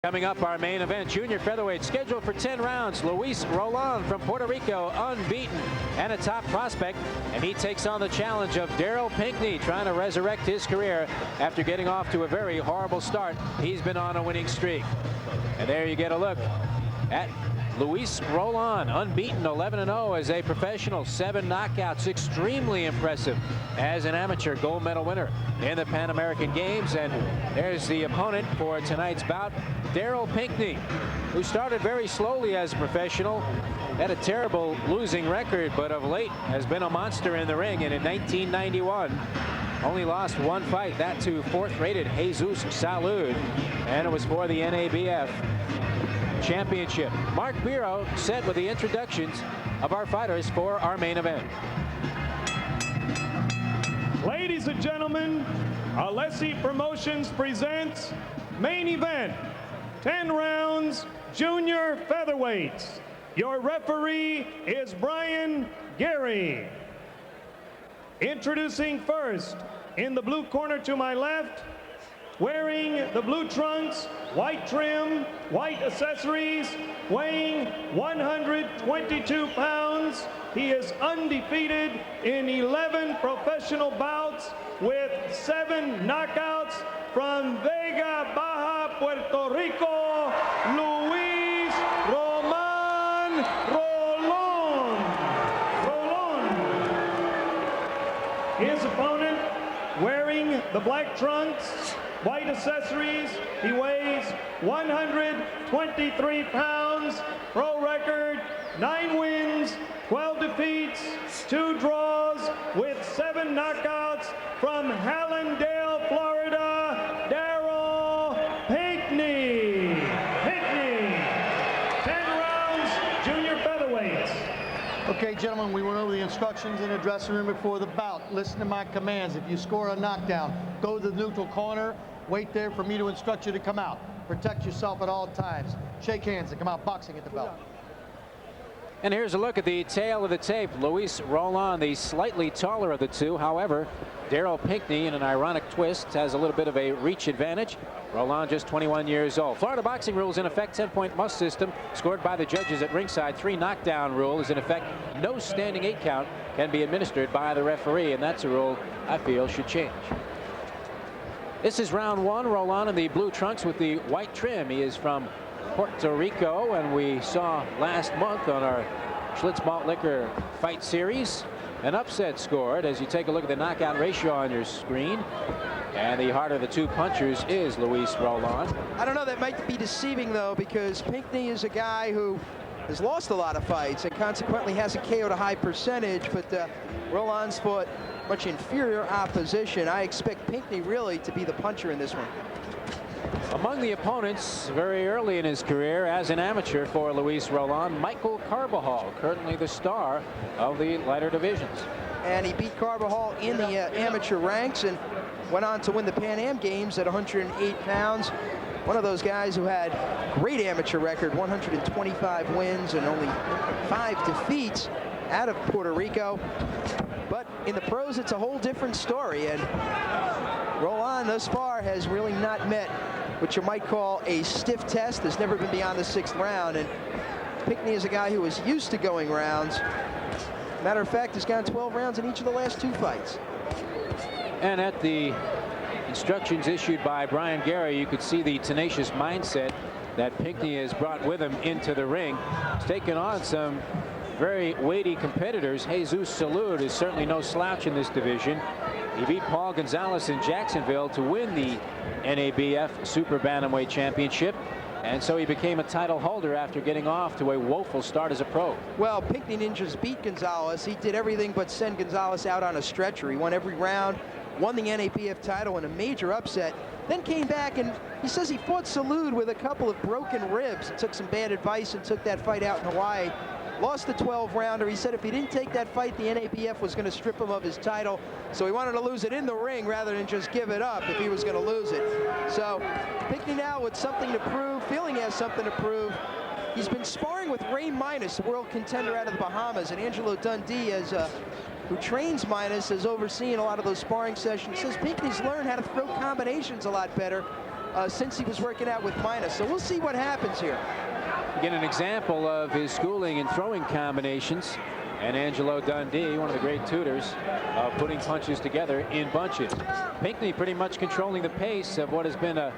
Coming up, our main event, junior featherweight, scheduled for 10 rounds. Luis Rolon from Puerto Rico, unbeaten and a top prospect. And he takes on the challenge of Daryl Pinckney, trying to resurrect his career after getting off to a very horrible start. He's been on a winning streak. And there you get a look at Luis Rolon, unbeaten, 11-0 as a professional, 7 knockouts, extremely impressive as an amateur gold medal winner in the Pan American Games. And there's the opponent for tonight's bout, Daryl Pinckney, who started very slowly as a professional, had a terrible losing record, but of late has been a monster in the ring. And in 1991, only lost one fight, that to 4th-rated Jesus Salud, and it was for the NABF Championship. Mark Biro set with the introductions of our fighters for our main event. Ladies and gentlemen, Alessi Promotions presents main event, 10 rounds, junior featherweights. Your referee is Brian Gary. Introducing first, in the blue corner to my left, wearing the blue trunks, white trim, white accessories, weighing 122 pounds. He is undefeated in 11 professional bouts with 7 knockouts. From Vega Baja, Puerto Rico, Luis Rolon. His opponent, wearing the black trunks, white accessories, he weighs 123 pounds, pro record, 9 wins, 12 defeats, 2 draws, with 7 knockouts. From Hallandale, Florida, Daryl Pinckney. 10 rounds, junior featherweights. Okay, gentlemen, we went over the instructions in the dressing room before the bout. Listen to my commands. If you score a knockdown, go to the neutral corner. Wait there for me to instruct you to come out. Protect yourself at all times. Shake hands and come out boxing at the belt. And here's a look at the tail of the tape. Luis Rolon, the slightly taller of the two. However, Daryl Pinckney, in an ironic twist, has a little bit of a reach advantage. Rolon just 21 years old. Florida boxing rules in effect, 10-point must system scored by the judges at ringside. 3 knockdown rule is in effect. No standing 8 count can be administered by the referee, and that's a rule I feel should change. This is round 1. Rolon in the blue trunks with the white trim. He is from Puerto Rico, and we saw last month on our Schlitz Malt Liquor fight series an upset scored. As you take a look at the knockout ratio on your screen, and the harder of the 2 punchers is Luis Rolon. I don't know, that might be deceiving though, because Pinckney is a guy who has lost a lot of fights and consequently hasn't KO'd a high percentage, but Rolon's fought much inferior opposition. I expect Pinckney really to be the puncher in this one. Among the opponents very early in his career as an amateur for Luis Rolon, Michael Carbajal, currently the star of the lighter divisions. And he beat Carbajal in the amateur ranks and went on to win the Pan Am Games at 108 pounds. One of those guys who had great amateur record, 125 wins and only 5 defeats out of Puerto Rico. But in the pros, it's a whole different story. And Rolon thus far has really not met what you might call a stiff test. Has never been beyond the 6th round. And Pinckney is a guy who is used to going rounds. Matter of fact, has gone 12 rounds in each of the last 2 fights. And at the instructions issued by Brian Gary, you could see the tenacious mindset that Pinckney has brought with him into the ring. He's taken on some very weighty competitors. Jesus Salud is certainly no slouch in this division. He beat Paul Gonzalez in Jacksonville to win the NABF Super Bantamweight Championship, and so he became a title holder after getting off to a woeful start as a pro. Well, Pinckney Ninjas beat Gonzalez. He did everything but send Gonzalez out on a stretcher. He won every round, won the NABF title in a major upset, then came back and he says he fought Salud with a couple of broken ribs and took some bad advice and took that fight out in Hawaii. Lost the 12-rounder. He said if he didn't take that fight, the NABF was going to strip him of his title. So he wanted to lose it in the ring rather than just give it up if he was going to lose it. So Pinckney now with something to prove, feeling he has something to prove. He's been sparring with Ray Minus, a world contender out of the Bahamas, and Angelo Dundee, who trains Minus, has overseen a lot of those sparring sessions. Says Pinckney's learned how to throw combinations a lot better. since he was working out with Minus. So we'll see what happens here. Again, an example of his schooling and throwing combinations. And Angelo Dundee, one of the great tutors, putting punches together in bunches. Pinckney pretty much controlling the pace of what has been a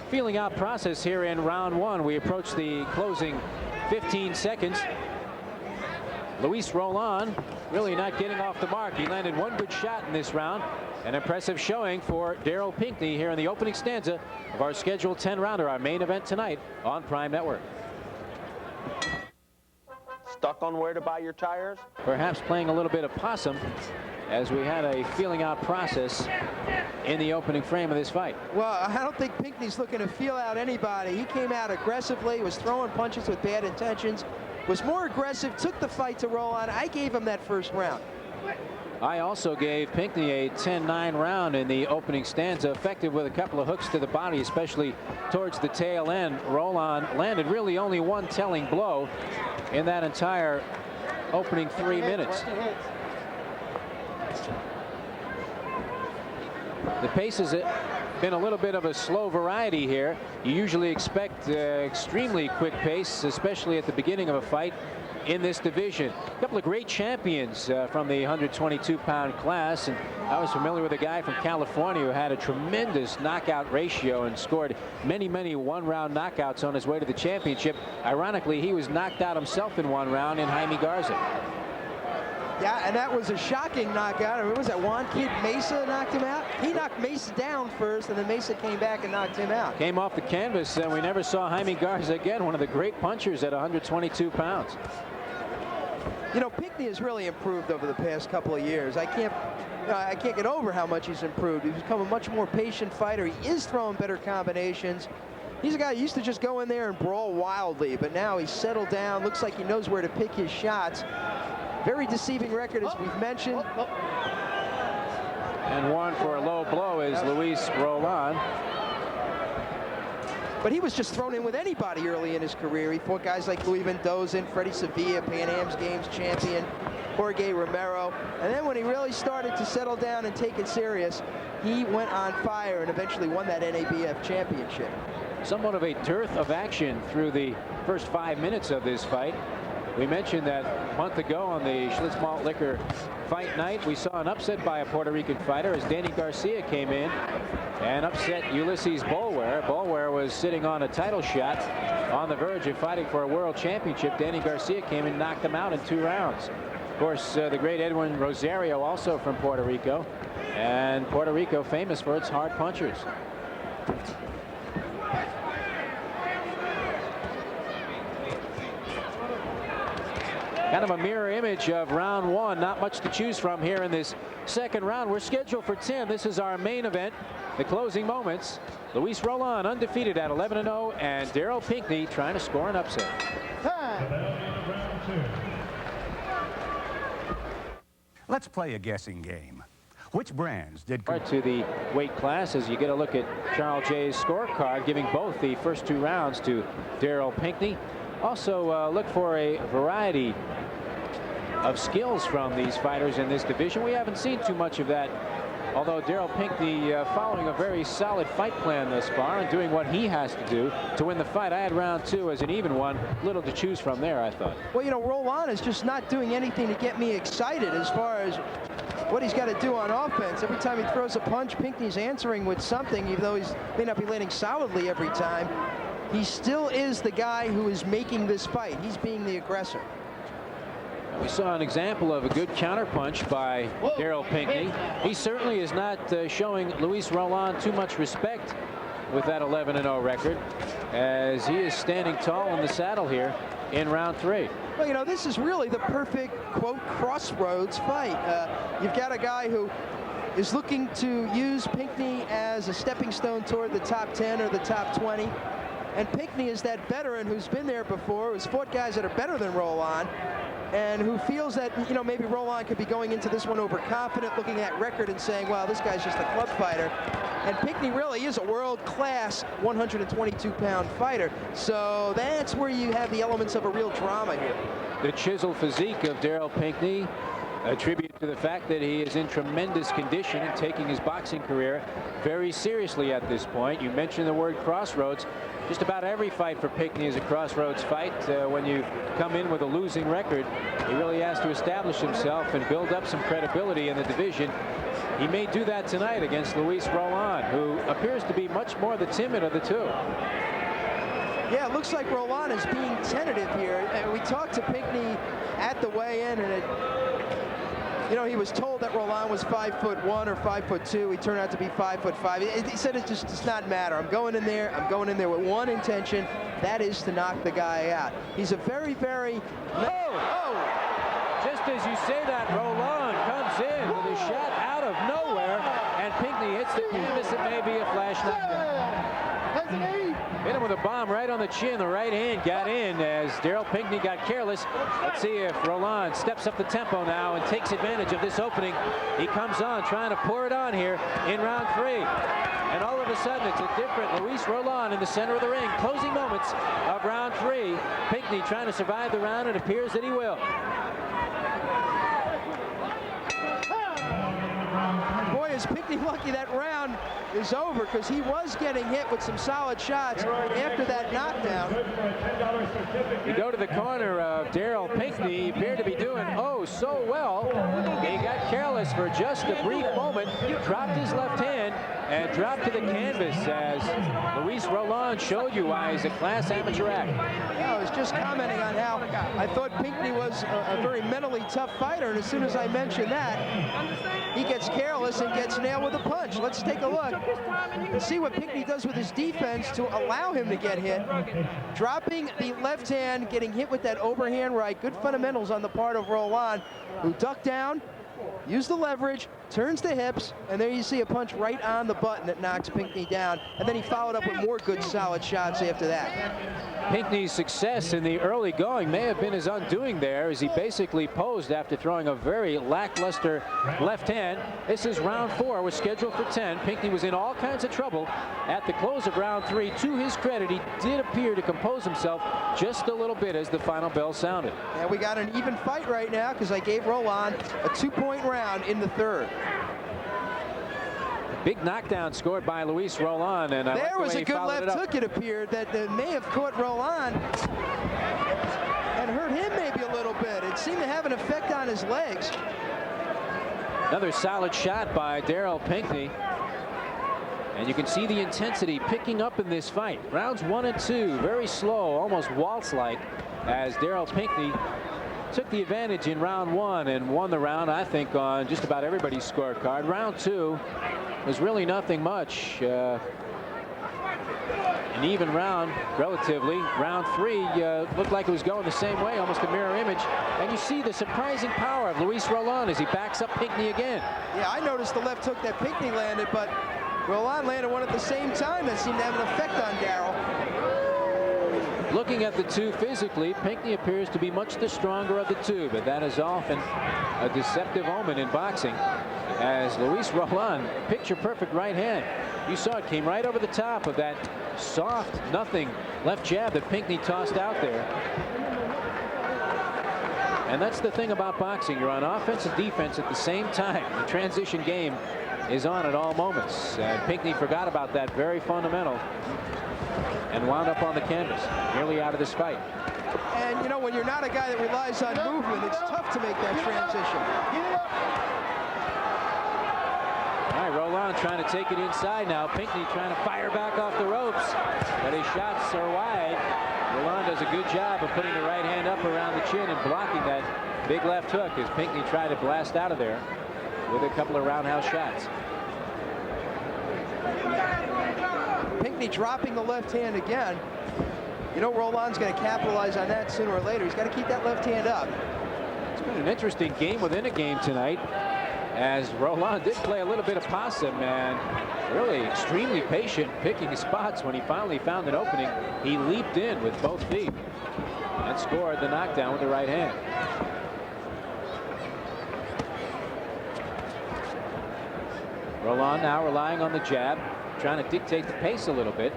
feeling out process here in round one. We approach the closing 15 seconds. Luis Roland really not getting off the mark. He landed one good shot in this round. An impressive showing for Daryl Pinckney here in the opening stanza of our scheduled 10-rounder, our main event tonight on Prime Network. Stuck on where to buy your tires? Perhaps playing a little bit of possum as we had a feeling out process in the opening frame of this fight. Well, I don't think Pinckney's looking to feel out anybody. He came out aggressively, was throwing punches with bad intentions, was more aggressive, took the fight to Roland. I gave him that first round. I also gave Pinckney a 10-9 round in the opening stanza, effective with a couple of hooks to the body, especially towards the tail end. Roland landed really only one telling blow in that entire opening 3 minutes. The pace has been a little bit of a slow variety here. You usually expect extremely quick pace, especially at the beginning of a fight in this division. A couple of great champions from the 122-pound class, and I was familiar with a guy from California who had a tremendous knockout ratio and scored many one-round knockouts on his way to the championship. Ironically, he was knocked out himself in one round in Jaime Garza. Yeah, and that was a shocking knockout. I mean, was that Juan Kid Mesa knocked him out? He knocked Mesa down first, and then Mesa came back and knocked him out. Came off the canvas, and we never saw Jaime Garza again, one of the great punchers at 122 pounds. You know, Pinckney has really improved over the past couple of years. I can't get over how much he's improved. He's become a much more patient fighter. He is throwing better combinations. He's a guy who used to just go in there and brawl wildly, but now he's settled down. Looks like he knows where to pick his shots. Very deceiving record, as we've mentioned. And one for a low blow is Luis Roland. But he was just thrown in with anybody early in his career. He fought guys like Luis Mendoza, Freddie Sevilla, Pan Am's Games champion, Jorge Romero. And then when he really started to settle down and take it serious, he went on fire and eventually won that NABF championship. Somewhat of a dearth of action through the first 5 minutes of this fight. We mentioned that a month ago on the Schlitz Malt Liquor fight night, we saw an upset by a Puerto Rican fighter as Danny Garcia came in and upset Ulysses Boulware. Boulware was sitting on a title shot on the verge of fighting for a world championship. Danny Garcia came and knocked him out in 2 rounds. Of course, the great Edwin Rosario, also from Puerto Rico, and Puerto Rico famous for its hard punchers. Kind of a mirror image of round one. Not much to choose from here in this second round. We're scheduled for 10. This is our main event, the closing moments. Luis Roland undefeated at 11-0, and Daryl Pinckney trying to score an upset. Let's play a guessing game. Which brands did To the weight class as you get a look at Charles J's scorecard, giving both the first 2 rounds to Daryl Pinckney. Also look for a variety of skills from these fighters in this division. We haven't seen too much of that, although Daryl Pinckney following a very solid fight plan thus far and doing what he has to do to win the fight. I had round 2 as an even one. Little to choose from there, I thought. Well, you know, Roland is just not doing anything to get me excited as far as what he's got to do on offense. Every time he throws a punch, Pinckney's answering with something, even though he may not be landing solidly every time. He still is the guy who is making this fight. He's being the aggressor. We saw an example of a good counterpunch by Daryl Pinckney. He certainly is not showing Luis Roland too much respect with that 11-0 record, as he is standing tall in the saddle here in round 3. Well, you know, this is really the perfect, quote, crossroads fight. You've got a guy who is looking to use Pinckney as a stepping stone toward the top 10 or the top 20. And Pinckney is that veteran who's been there before, who's fought guys that are better than Roland, and who feels that, you know, maybe Roland could be going into this one overconfident, looking at record and saying, well, this guy's just a club fighter. And Pinckney really is a world-class 122-pound fighter. So that's where you have the elements of a real drama here. The chiseled physique of Daryl Pinckney, a tribute to the fact that he is in tremendous condition and taking his boxing career very seriously at this point. You mentioned the word crossroads. Just about every fight for Pinckney is a crossroads fight. When you come in with a losing record, he really has to establish himself and build up some credibility in the division. He may do that tonight against Luis Roland, who appears to be much more the timid of the two. Yeah, it looks like Roland is being tentative here. And we talked to Pinckney at the weigh-in, and you know, he was told that Roland was 5'1" or 5'2". He turned out to be 5'5". He said it just does not matter. I'm going in there with one intention. That is to knock the guy out. He's a very, very... Just as you say that, Roland comes in with a shot out of nowhere, and Pinckney hits the canvas. It may be a flash knockdown. Hit him with a bomb right on the chin. The right hand got in as Daryl Pinckney got careless. Let's see if Roland steps up the tempo now and takes advantage of this opening. He comes on trying to pour it on here in round 3. And all of a sudden, it's a different Luis Roland in the center of the ring. Closing moments of round 3. Pinckney trying to survive the round. It appears that he will. Boy, is Pinckney lucky that round is over, because he was getting hit with some solid shots after that knockdown. You go to the corner of Daryl Pinckney. He appeared to be doing so well. He got careless for just a brief moment, dropped his left hand, and dropped to the canvas as Luis Roland showed you why he's a class amateur act. I was just commenting on how I thought Pinckney was a very mentally tough fighter, and as soon as I mentioned that, he gets careless and gets nailed with a punch. Let's take a look and see what Pinckney does with his defense to allow him to get hit. Dropping the left hand, getting hit with that overhand right. Good fundamentals on the part of Roland, who ducked down, used the leverage, turns the hips, and there you see a punch right on the button that knocks Pinckney down. And then he followed up with more good solid shots after that. Pinckney's success in the early going may have been his undoing there, as he basically posed after throwing a very lackluster left hand. This is round 4, was scheduled for 10. Pinckney was in all kinds of trouble at the close of round 3. To his credit, he did appear to compose himself just a little bit as the final bell sounded. And we got an even fight right now, because I gave Roland a 2-point round in the 3rd. Big knockdown scored by Luis Roland, and there was a good left hook, it appeared, that may have caught Roland and hurt him maybe a little bit. It seemed to have an effect on his legs. Another solid shot by Daryl Pinckney, and you can see the intensity picking up in this fight. Rounds 1 and 2, very slow, almost waltz-like, as Daryl Pinckney took the advantage in round 1 and won the round, I think, on just about everybody's scorecard. Round 2 was really nothing much. An even round, relatively. Round 3 looked like it was going the same way, almost a mirror image. And you see the surprising power of Luis Roland as he backs up Pinckney again. Yeah, I noticed the left hook that Pinckney landed, but Roland landed one at the same time that seemed to have an effect on Daryl. Looking at the two physically, Pinckney appears to be much the stronger of the two, but that is often a deceptive omen in boxing, as Luis Roland, picture-perfect right hand. You saw it came right over the top of that soft, nothing left jab that Pinckney tossed out there. And that's the thing about boxing. You're on offense and defense at the same time. The transition game is on at all moments. Pinckney forgot about that very fundamental and wound up on the canvas, nearly out of this fight. And, you know, when you're not a guy that relies on movement, it's tough to make that transition. All right, Roland trying to take it inside now. Pinckney trying to fire back off the ropes, but his shots are wide. Roland does a good job of putting the right hand up around the chin and blocking that big left hook as Pinckney tried to blast out of there with a couple of roundhouse shots. Pinckney dropping the left hand again. You know, Roland's going to capitalize on that sooner or later. He's got to keep that left hand up. It's been an interesting game within a game tonight, as Roland did play a little bit of possum and really extremely patient picking his spots. When he finally found an opening, he leaped in with both feet and scored the knockdown with the right hand. Roland now relying on the jab, trying to dictate the pace a little bit.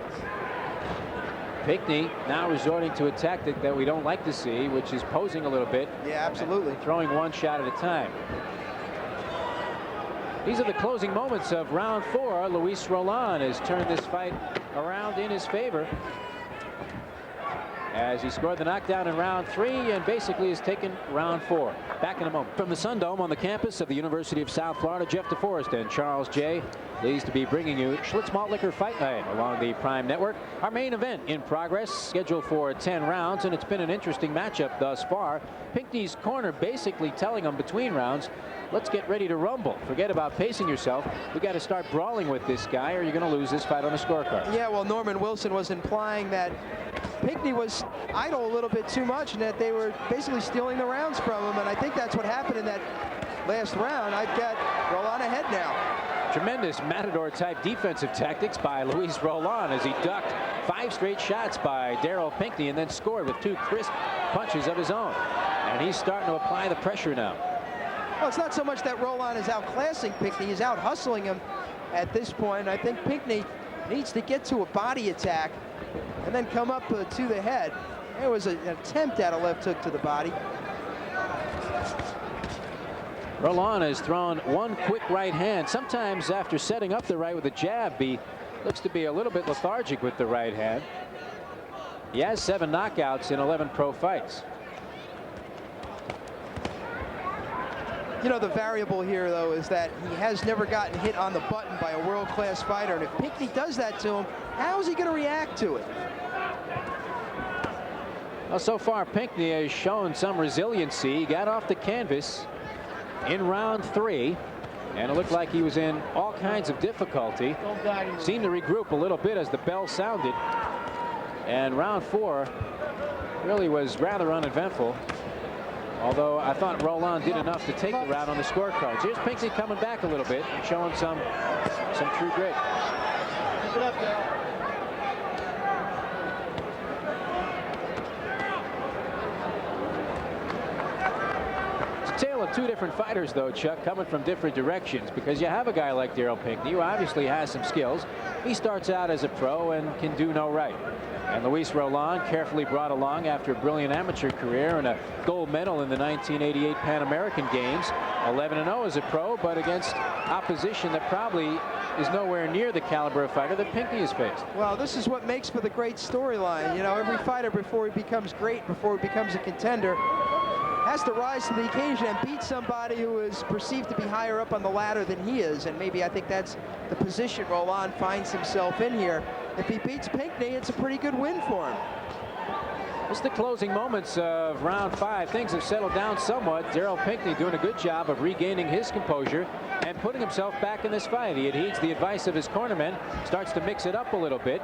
Pinckney now resorting to a tactic that we don't like to see, which is posing a little bit. Yeah, absolutely. Throwing one shot at a time. These are the closing moments of round 4. Luis Roland has turned this fight around in his favor, as he scored the knockdown in round 3 and basically has taken round 4. Back in a moment. From the Sun Dome on the campus of the University of South Florida, Jeff DeForest and Charles J. Pleased to be bringing you Schlitz Malt Liquor Fight Night along the Prime Network. Our main event in progress, scheduled for 10 rounds, and it's been an interesting matchup thus far. Pinckney's corner basically telling him between rounds, let's get ready to rumble. Forget about pacing yourself. We got to start brawling with this guy, or you're going to lose this fight on the scorecard. Yeah, well, Norman Wilson was implying that Pinckney was idle a little bit too much and that they were basically stealing the rounds from him, and I think that's what happened in that last round. I've got Roland ahead now. Tremendous matador-type defensive tactics by Luis Roland as he ducked 5 straight shots by Daryl Pinckney and then scored with 2 crisp punches of his own. And he's starting to apply the pressure now. Well, it's not so much that Roland is outclassing Pinckney, he's out hustling him at this point. I think Pinckney needs to get to a body attack and then come up to the head. There was an attempt at a left hook to the body. Roland has thrown 1 quick right hand. Sometimes after setting up the right with a jab, he looks to be a little bit lethargic with the right hand. He has 7 knockouts in 11 pro fights. You know, the variable here, though, is that he has never gotten hit on the button by a world-class fighter. And if Pinckney does that to him, how is he going to react to it? Well, so far, Pinckney has shown some resiliency. He got off the canvas in round 3, and it looked like he was in all kinds of difficulty. Seemed to regroup a little bit as the bell sounded. And round 4 really was rather uneventful. Although I thought Roland did enough to take the round on the scorecards. Here's Pinckney coming back a little bit and showing some true grit. Keep it up, Daryl. It's a tale of 2 different fighters, though, Chuck, coming from different directions, because you have a guy like Daryl Pinckney who obviously has some skills. He starts out as a pro and can do no right. And Luis Roland, carefully brought along after a brilliant amateur career and a gold medal in the 1988 Pan American Games. 11-0 as a pro, but against opposition that probably is nowhere near the caliber of fighter that Pinckney has faced. Well, this is what makes for the great storyline. You know, every fighter, before he becomes great, before he becomes a contender, has to rise to the occasion and beat somebody who is perceived to be higher up on the ladder than he is. And maybe I think that's the position Roland finds himself in here. If he beats Pinckney, it's a pretty good win for him. It's the closing moments of round 5. Things have settled down somewhat. Daryl Pinckney doing a good job of regaining his composure and putting himself back in this fight. He heeds the advice of his cornermen, starts to mix it up a little bit.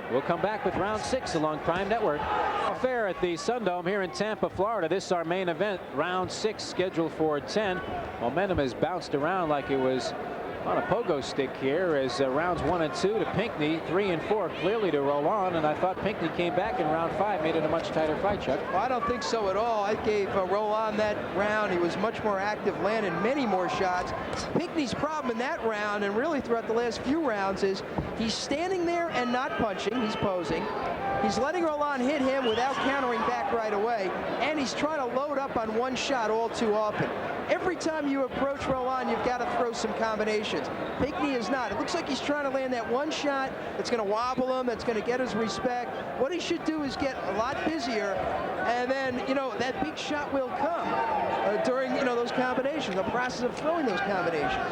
We'll come back with round 6 along Prime Network. Affair at the Sun Dome here in Tampa, Florida. This is our main event, round 6, scheduled for 10. Momentum has bounced around like it was on a pogo stick here, as rounds 1 and 2 to Pinckney, 3 and 4 clearly to Roland, and I thought Pinckney came back in round 5, made it a much tighter fight, Chuck. Well, I don't think so at all. I gave Roland that round. He was much more active, landing many more shots. Pinckney's problem in that round, and really throughout the last few rounds, is he's standing there and not punching. He's posing. He's letting Roland hit him without countering back right away, and he's trying to load up on one shot all too often. Every time you approach Roland, you've got to throw some combinations. Pinckney is not. It looks like he's trying to land that one shot that's going to wobble him, that's going to get his respect. What he should do is get a lot busier, and then, you know, that big shot will come during, you know, those combinations, the process of throwing those combinations.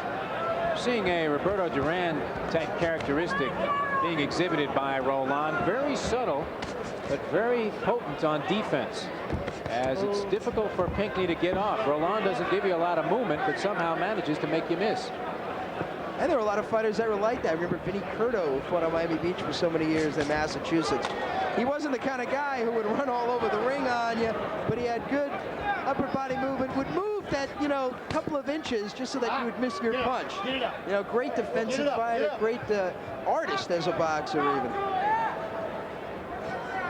Seeing a Roberto Duran type characteristic being exhibited by Roland. Very subtle, but very potent on defense, as it's difficult for Pinckney to get off. Roland doesn't give you a lot of movement, but somehow manages to make you miss. And there were a lot of fighters that were like that. I remember Vinny Curto, who fought on Miami Beach for so many years in Massachusetts. He wasn't the kind of guy who would run all over the ring on you, but he had good upper body movement, would move that, you know, couple of inches just so that you would miss your punch. You know, great defensive fighter, great artist as a boxer even.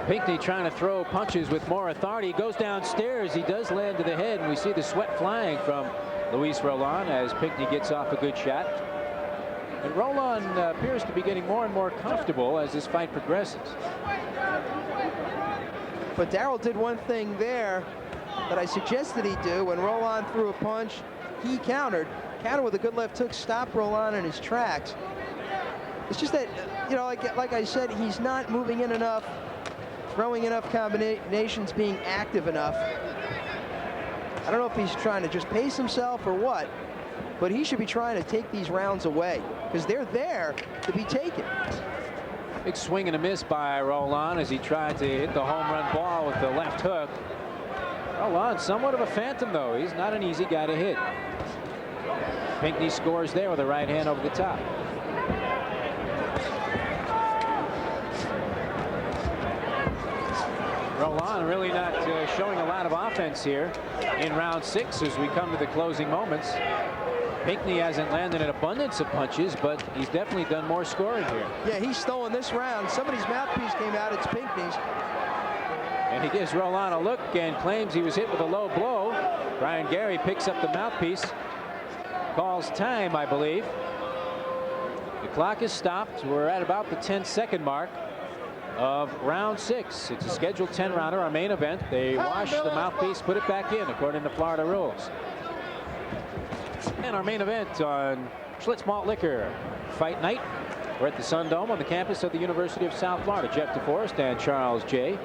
Pinckney trying to throw punches with more authority. He goes downstairs. He does land to the head, and we see the sweat flying from Luis Roland as Pinckney gets off a good shot. And Roland appears to be getting more and more comfortable as this fight progresses. But Daryl did one thing there that I suggested he do. When Roland threw a punch, he countered. counter with a good left hook, stopped Roland in his tracks. It's just that, you know, like I said, he's not moving in enough, throwing enough combinations, being active enough. I don't know if he's trying to just pace himself or what, but he should be trying to take these rounds away because they're there to be taken. Big swing and a miss by Roland as he tried to hit the home run ball with the left hook. Roland, somewhat of a phantom, though. He's not an easy guy to hit. Pinckney scores there with a right hand over the top. Roland really not showing a lot of offense here in round 6 as we come to the closing moments. Pinckney hasn't landed an abundance of punches, but he's definitely done more scoring here. Yeah, he's stolen this round. Somebody's mouthpiece came out. It's Pinckney's. And he gives Roland a look and claims he was hit with a low blow. Brian Gary picks up the mouthpiece. Calls time, I believe. The clock is stopped. We're at about the 10-second mark of round 6. It's a scheduled 10-rounder, our main event. They wash the mouthpiece, put it back in, according to Florida rules. And our main event on Schlitz Malt Liquor Fight Night. We're at the Sun Dome on the campus of the University of South Florida. Jeff DeForest and Charles J.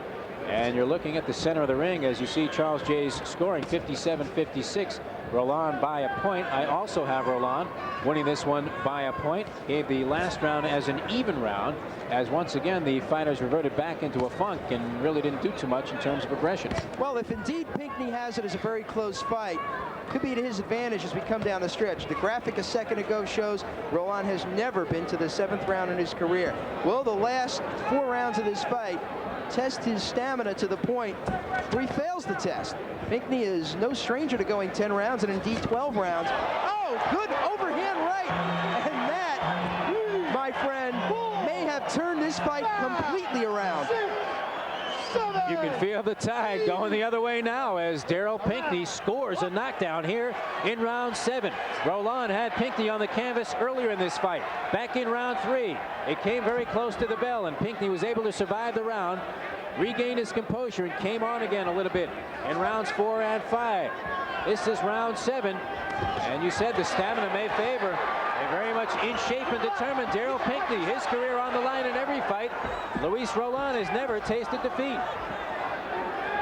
And you're looking at the center of the ring as you see Charles J's scoring 57-56. Roland by a point. I also have Roland winning this one by a point. Gave the last round as an even round, as once again the fighters reverted back into a funk and really didn't do too much in terms of aggression. Well, if indeed Pinckney has it as a very close fight, could be to his advantage as we come down the stretch. The graphic a second ago shows Roland has never been to the 7th round in his career. Will the last 4 rounds of this fight test his stamina to the point where he fails the test? Pinckney is no stranger to going 10 rounds and indeed 12 rounds. Oh, good overhand right. And that, my friend, may have turned this fight completely around. You can feel the tide going the other way now as Daryl Pinckney scores a knockdown here in round 7. Roland had Pinckney on the canvas earlier in this fight. Back in round 3, it came very close to the bell, and Pinckney was able to survive the round, regained his composure, and came on again a little bit in rounds 4 and 5. This is round 7, and you said the stamina may favor a very much in shape and determined Daryl Pinckney. His career on the line in every fight. Luis Roland has never tasted defeat.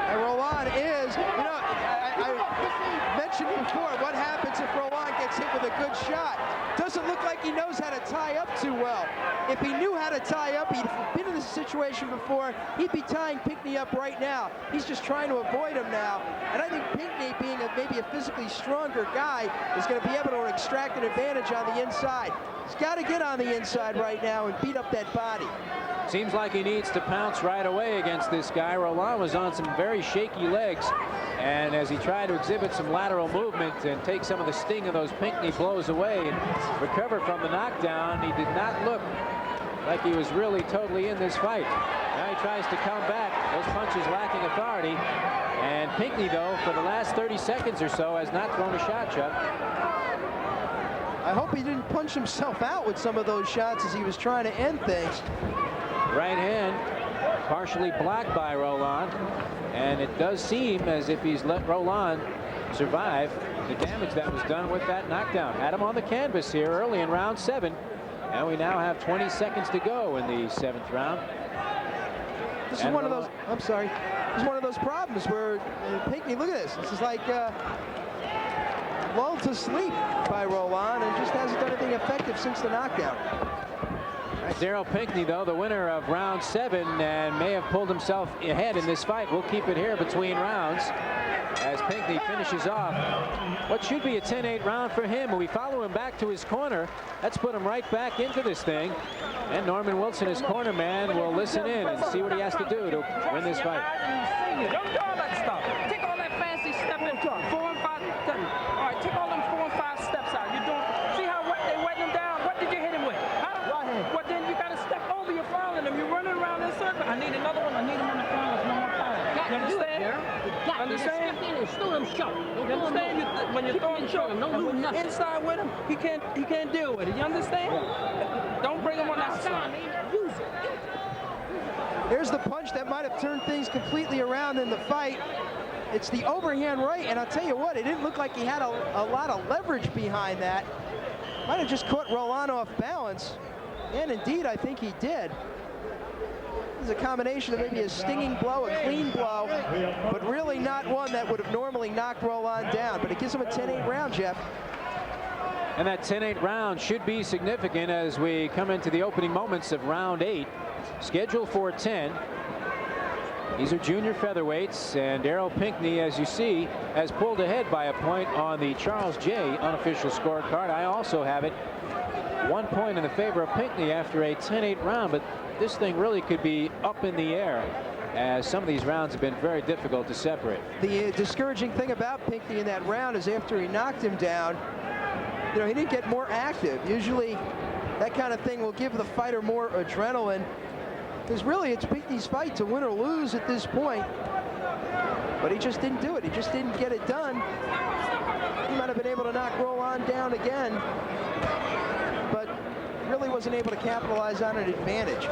And Roland is, you know, I mentioned before, what happens if Roland gets hit with a good shot? Doesn't look like he knows how to tie up too well. If he knew how to tie up, he'd been in this situation before, he'd be tying Pinckney up right now. He's just trying to avoid him now. And I think Pinckney, being maybe a physically stronger guy, is going to be able to extract an advantage on the inside. He's got to get on the inside right now and beat up that body. Seems like he needs to pounce right away against this guy. Roland was on some very shaky legs, and as he tried to exhibit some lateral movement and take some of the sting of those Pinckney blows away and recover from the knockdown, he did not look like he was really totally in this fight. Now he tries to come back, those punches lacking authority, and Pinckney, though, for the last 30 seconds or so, has not thrown a shot, Chuck. I hope he didn't punch himself out with some of those shots as he was trying to end things. Right hand partially blocked by Roland, and it does seem as if he's let Roland survive the damage that was done with that knockdown. Had him on the canvas here early in round 7, and we now have 20 seconds to go in the 7th round. This is one of those, I'm sorry, this is one of those problems where Pinckney, look at this. This is like lulled to sleep by Roland and just hasn't done anything effective since the knockdown. Daryl Pinckney, though, the winner of round 7, and may have pulled himself ahead in this fight. We'll keep it here between rounds as Pinckney finishes off what should be a 10-8 round for him. We follow him back to his corner. Let's put him right back into this thing. And Norman Wilson, his corner man, will listen in and see what he has to do to win this fight. Don't do all that stuff. Take all that fancy step in 4 and 5. All right, take all them 4 and 5 steps out. You don't see how they wetting him down. What did you hit him with? Well, then you got to step over. You're fouling him. You're running around in circle. I need another one. I need him on the corners. No more fouling. You understand? Understand? You understand? When you're throwing short, inside with him, he can't deal with it. You understand? Don't bring him on that side. Use it. There's the punch that might have turned things completely around in the fight. It's the overhand right, and I'll tell you what, it didn't look like he had a lot of leverage behind that. Might have just caught Roland off balance, and indeed, I think he did. This is a combination of maybe a stinging blow, a clean blow, but really not one that would have normally knocked Roland down. But it gives him a 10-8 round, Jeff. And that 10-8 round should be significant as we come into the opening moments of round 8. Scheduled for 10. These are junior featherweights, and Daryl Pinckney, as you see, has pulled ahead by a point on the Charles J. unofficial scorecard. I also have it 1 point in the favor of Pinckney after a 10-8 round, but this thing really could be up in the air, as some of these rounds have been very difficult to separate. The discouraging thing about Pinckney in that round is after he knocked him down, you know, he didn't get more active. Usually that kind of thing will give the fighter more adrenaline, because really it's Pinckney's fight to win or lose at this point. But he just didn't do it. He just didn't get it done. He might have been able to knock Roland down again, but really wasn't able to capitalize on an advantage.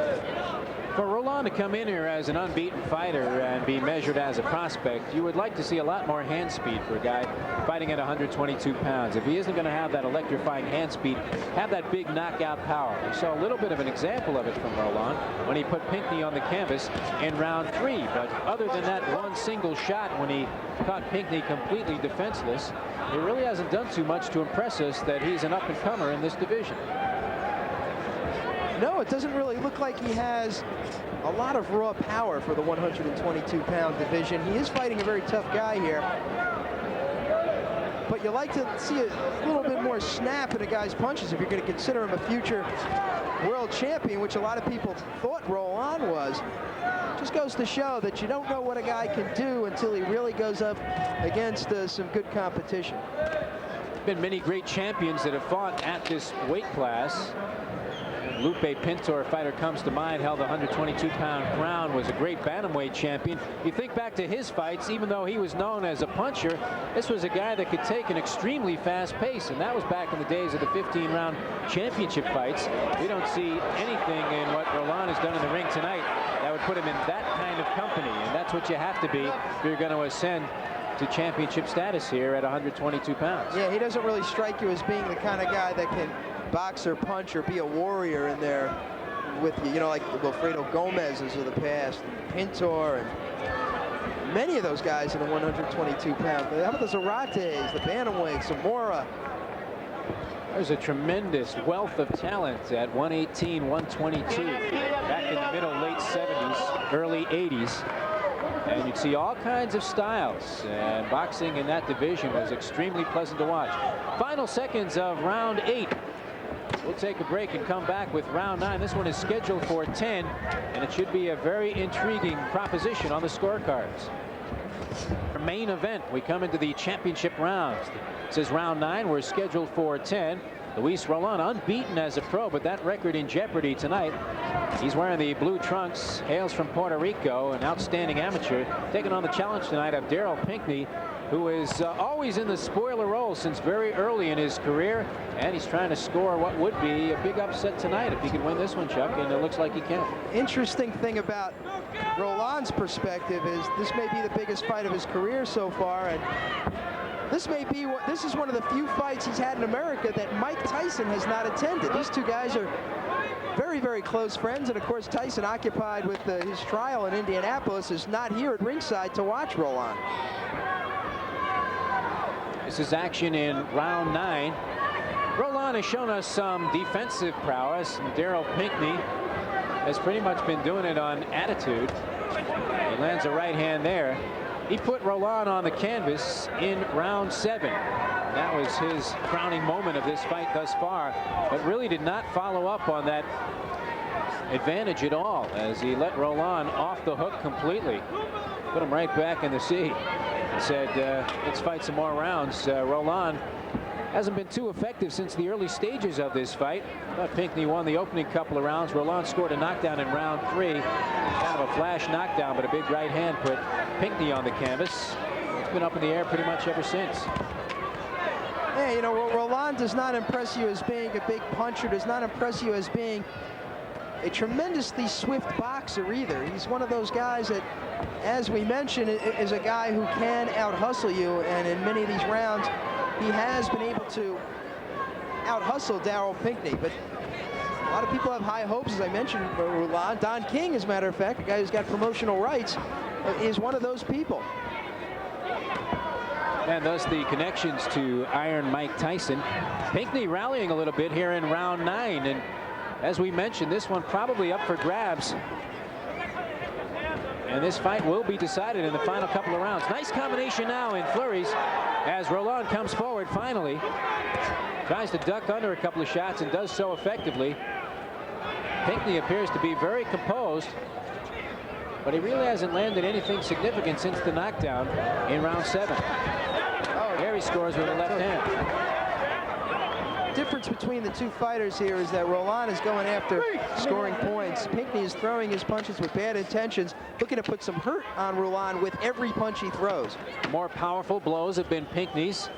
For Roland to come in here as an unbeaten fighter and be measured as a prospect, you would like to see a lot more hand speed for a guy fighting at 122 pounds. If he isn't going to have that electrifying hand speed, have that big knockout power. We saw a little bit of an example of it from Roland when he put Pinckney on the canvas in round 3. But other than that one single shot when he caught Pinckney completely defenseless, he really hasn't done too much to impress us that he's an up-and-comer in this division. No, it doesn't really look like he has a lot of raw power for the 122-pound division. He is fighting a very tough guy here. But you like to see a little bit more snap in a guy's punches if you're going to consider him a future world champion, which a lot of people thought Roland was. Just goes to show that you don't know what a guy can do until he really goes up against some good competition. Been many great champions that have fought at this weight class. Lupe Pintor, fighter comes to mind, held the 122-pound crown, was a great bantamweight champion. You think back to his fights, even though he was known as a puncher, this was a guy that could take an extremely fast pace, and that was back in the days of the 15-round championship fights. We don't see anything in what Roland has done in the ring tonight that would put him in that kind of company, and that's what you have to be if you're going to ascend to championship status here at 122 pounds. Yeah, he doesn't really strike you as being the kind of guy that can box or punch or be a warrior in there with you know, like Wilfredo Gomez's of the past, Pintor, and many of those guys in the 122-pound. How about the Zarates, the bantamweight, Zamora? There's a tremendous wealth of talent at 118, 122, back in the middle, late 70s, early 80s. And you'd see all kinds of styles, and boxing in that division was extremely pleasant to watch. Final seconds of round 8. We'll take a break and come back with round 9. This one is scheduled for 10, and it should be a very intriguing proposition on the scorecards. Our main event, we come into the championship rounds. It says round 9, we're scheduled for 10. Luis Roland, unbeaten as a pro, but that record in jeopardy tonight. He's wearing the blue trunks, hails from Puerto Rico, an outstanding amateur, taking on the challenge tonight of Daryl Pinckney, who is always in the spoiler role since very early in his career, and he's trying to score what would be a big upset tonight if he can win this one, Chuck, and it looks like he can. Interesting thing about Roland's perspective is this may be the biggest fight of his career so far, and this is one of the few fights he's had in America that Mike Tyson has not attended. These two guys are very, very close friends, and of course Tyson, occupied with his trial in Indianapolis, is not here at ringside to watch Roland. This is action in round 9. Roland has shown us some defensive prowess, and Daryl Pinckney has pretty much been doing it on attitude. He lands a right hand there. He put Roland on the canvas in round 7. That was his crowning moment of this fight thus far, but really did not follow up on that advantage at all as he let Roland off the hook completely. Put him right back in the seat. Said, let's fight some more rounds. Roland hasn't been too effective since the early stages of this fight. But Pinckney won the opening couple of rounds. Roland scored a knockdown in round 3. Kind of a flash knockdown, but a big right hand put Pinckney on the canvas. It's been up in the air pretty much ever since. Yeah, you know, Roland does not impress you as being a big puncher, does not impress you as being a tremendously swift boxer either. He's one of those guys that, as we mentioned, is a guy who can out-hustle you, and in many of these rounds, he has been able to out-hustle Daryl Pinckney. But a lot of people have high hopes, as I mentioned. Don King, as a matter of fact, a guy who's got promotional rights, is one of those people. And thus the connections to Iron Mike Tyson. Pinckney rallying a little bit here in round 9. And as we mentioned, this one probably up for grabs. And this fight will be decided in the final couple of rounds. Nice combination now in flurries as Roland comes forward finally. Tries to duck under a couple of shots and does so effectively. Pinckney appears to be very composed, but he really hasn't landed anything significant since the knockdown in round 7. There he scores with a left hand. Difference between the two fighters here is that Roland is going after scoring points. Pinckney is throwing his punches with bad intentions, looking to put some hurt on Roland with every punch he throws. More powerful blows have been Pinckney's.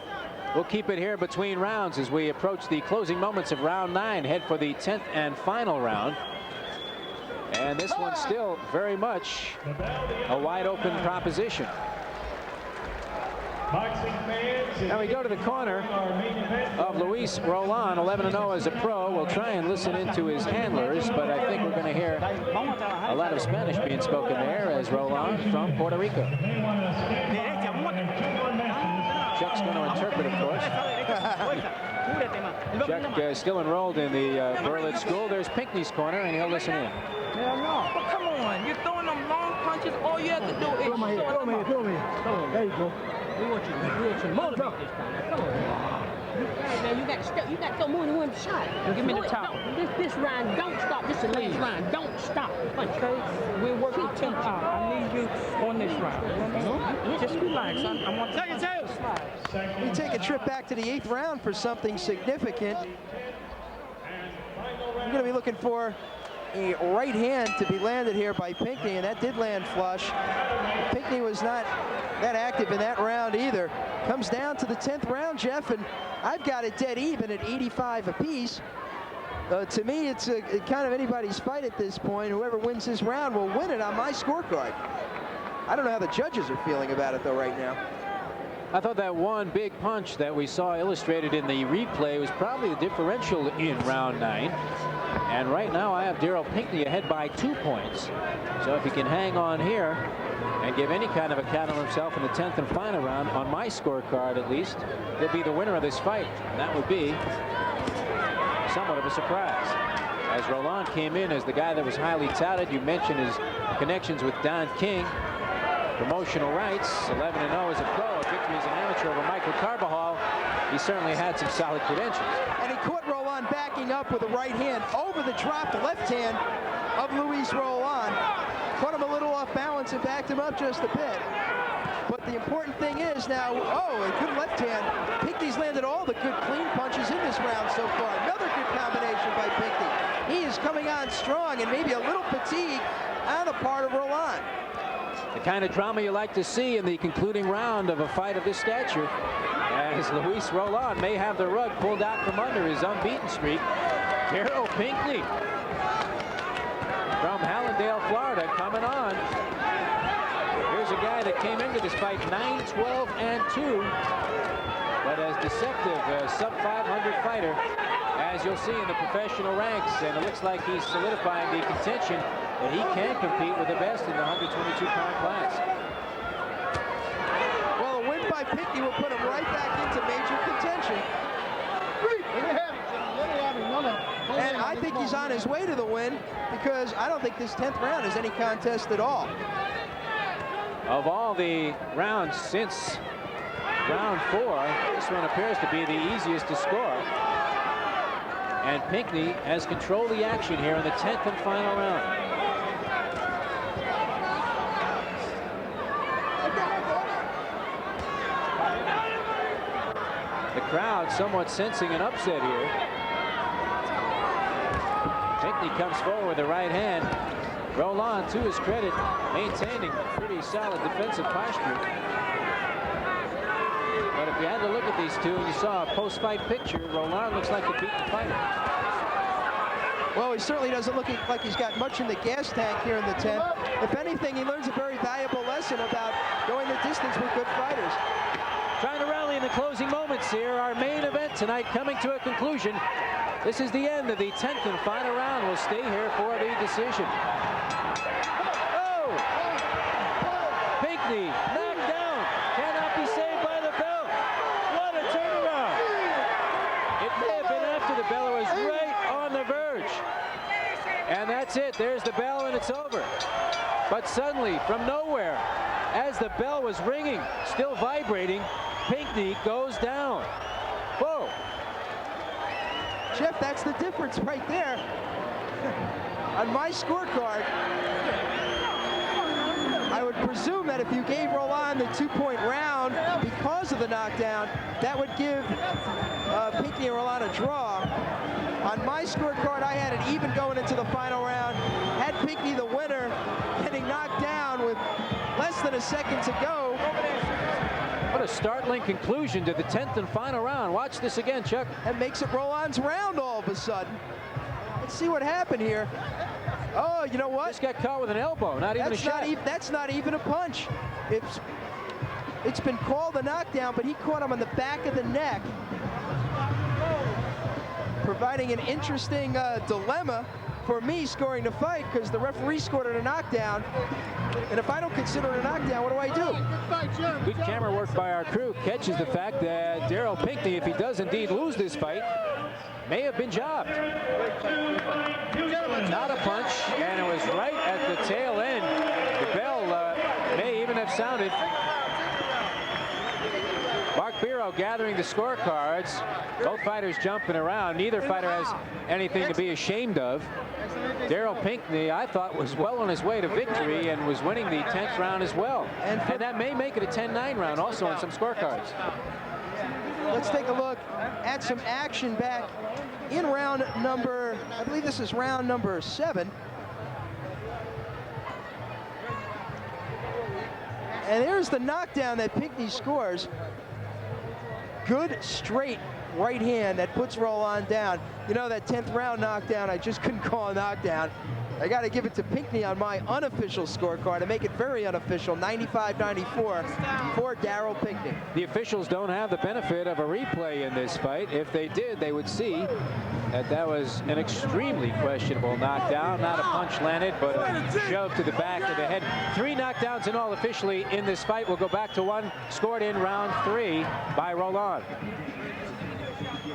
We'll keep it here between rounds as we approach the closing moments of round 9, head for the 10th and final round. And this one's still very much a wide open proposition. Now we go to the corner of Luis Roland, 11-0 as a pro. We'll try and listen into his handlers, but I think we're going to hear a lot of Spanish being spoken there as Roland from Puerto Rico. Chuck's going to interpret, of course. Chuck still enrolled in the Berlitz School. There's Pinckney's corner, and he'll listen in. Hell no. But come on, you're throwing them long punches. All you have to do is throw them up. There you go. We want you to motivate this time. Come on. Man, you got to throw more than one shot. Give me the top. This round, don't stop. This is the last round. Don't stop. Punch. Okay? We're working tempo. I need you on this round. Just relax. I want to slide. We take a trip back to the 8th round for something significant. We're going to be looking for a right hand to be landed here by Pinckney, and that did land flush. Pinckney was not that active in that round either. Comes down to the 10th round, Jeff, and I've got it dead even at 85 apiece. To me, it's kind of anybody's fight at this point. Whoever wins this round will win it on my scorecard. I don't know how the judges are feeling about it, though, right now. I thought that one big punch that we saw illustrated in the replay was probably the differential in round 9. And right now I have Daryl Pinckney ahead by 2 points. So if he can hang on here and give any kind of account of himself in the 10th and final round, on my scorecard at least, he'll be the winner of this fight. And that would be somewhat of a surprise. As Roland came in as the guy that was highly touted, you mentioned his connections with Don King. Promotional rights, 11-0 as a pro, a victory as an amateur over Michael Carbajal. He certainly had some solid credentials. And he caught Roland backing up with a right hand over the dropped left hand of Luis Roland. Caught him a little off balance and backed him up just a bit. But the important thing is now, a good left hand. Pinckney's landed all the good clean punches in this round so far. Another good combination by Pinckney. He is coming on strong, and maybe a little fatigue on the part of Roland. The kind of drama you like to see in the concluding round of a fight of this stature, as Luis Roland may have the rug pulled out from under his unbeaten streak. Daryl Pinckney from Hallandale, Florida, coming on. Here's a guy that came into this fight 9-12-2, but as deceptive sub-500 fighter, as you'll see in the professional ranks, and it looks like he's solidifying the contention that he can compete with the best in the 122-pound class. Well, a win by Pinckney will put him right back into major contention. And I think he's on his way to the win, because I don't think this 10th round is any contest at all. Of all the rounds since round 4, this one appears to be the easiest to score. And Pinckney has controlled the action here in the 10th and final round. The crowd somewhat sensing an upset here. Pinckney comes forward with the right hand. Roland, to his credit, maintaining pretty solid defensive posture. But if you had to look at these two and you saw a post-fight picture, Roland looks like a beaten fighter. Well, he certainly doesn't look like he's got much in the gas tank here in the 10th. If anything, he learns a very valuable lesson about going the distance with good fighters. Trying to rally in the closing moments here. Our main event tonight coming to a conclusion. This is the end of the 10th and final round. We'll stay here for the decision. Oh! Pinckney knocked down. Cannot be saved by the bell. What a turnaround. It may have been after the bell. It was right on the verge. And that's it. There's the bell and it's over. But suddenly, from nowhere, as the bell was ringing, still vibrating, Pinckney goes down. Whoa. Jeff, that's the difference right there. On my scorecard, I would presume that if you gave Roland the 2-point round because of the knockdown, that would give Pinckney and Roland a draw. On my scorecard, I had it even going into the final round. Had Pinckney the winner, getting knocked down with less than a second to go. What a startling conclusion to the 10th and final round. Watch this again, Chuck. That makes it Roland's round all of a sudden. Let's see what happened here. Oh, you know what? Just got caught with an elbow, not even a shot. That's not even a punch. It's been called a knockdown, but he caught him on the back of the neck, providing an interesting dilemma for me scoring the fight, because the referee scored it a knockdown. And if I don't consider it a knockdown, what do I do? Good camera work by our crew catches the fact that Daryl Pinckney, if he does indeed lose this fight, may have been jobbed. Not a punch, and it was right at the tail end. The bell may even have sounded. Mark Biro gathering the scorecards. Both fighters jumping around. Neither fighter has anything to be ashamed of. Daryl Pinckney, I thought, was well on his way to victory and was winning the 10th round as well. And that may make it a 10-9 round also on some scorecards. Let's take a look at some action back in round number, I believe this is round number 7. And there's the knockdown that Pinckney scores. Good straight right hand that puts Roland down. You know, that 10th round knockdown, I just couldn't call a knockdown. I got to give it to Pinckney on my unofficial scorecard and make it very unofficial, 95-94 for Daryl Pinckney. The officials don't have the benefit of a replay in this fight. If they did, they would see that that was an extremely questionable knockdown. Not a punch landed, but a shove to the back of the head. 3 knockdowns in all officially in this fight. We'll go back to one scored in round 3 by Roland.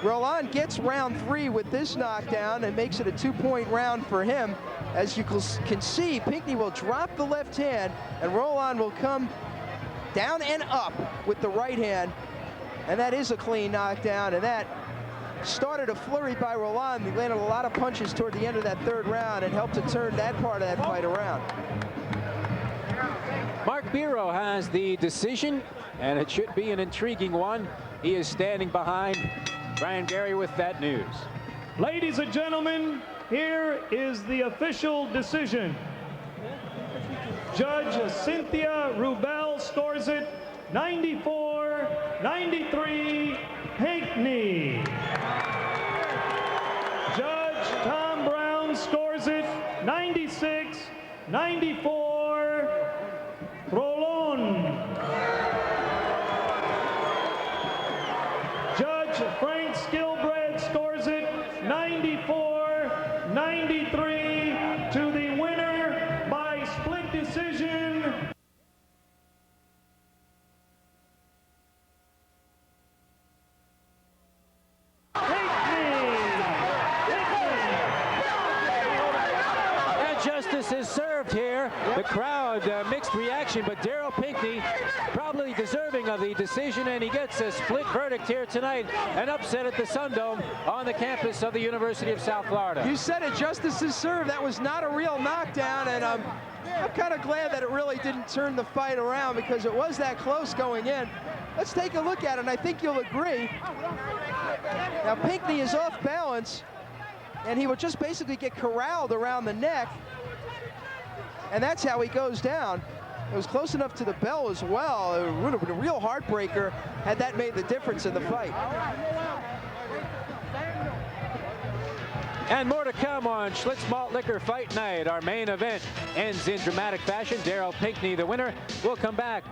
Roland gets round 3 with this knockdown and makes it a 2-point round for him. As you can see, Pinckney will drop the left hand and Roland will come down and up with the right hand. And that is a clean knockdown, and that started a flurry by Roland. He landed a lot of punches toward the end of that 3rd round and helped to turn that part of that fight around. Mark Biro has the decision, and it should be an intriguing one. He is standing behind Brian Gary with that news. Ladies and gentlemen, here is the official decision. Judge Cynthia Rubel scores it 94-93 Pinckney. Judge Tom Brown scores it 96-94 Roland. Judge Frank Skilbred scores it 94-93 to the winner by split decision. And justice is served here. The crowd mixed reaction, but Daryl Pinckney probably deserving of the decision, and he gets a split verdict here tonight. An upset at the Sundome on the campus of the University of South Florida. You said it, justice is served. That was not a real knockdown, and I'm kind of glad that it really didn't turn the fight around because it was that close going in. Let's take a look at it, and I think you'll agree. Now, Pinckney is off balance, and he will just basically get corralled around the neck, and that's how he goes down. It was close enough to the bell as well. It would have been a real heartbreaker had that made the difference in the fight. And more to come on Schlitz Malt Liquor Fight Night. Our main event ends in dramatic fashion. Daryl Pinckney, the winner. We'll come back.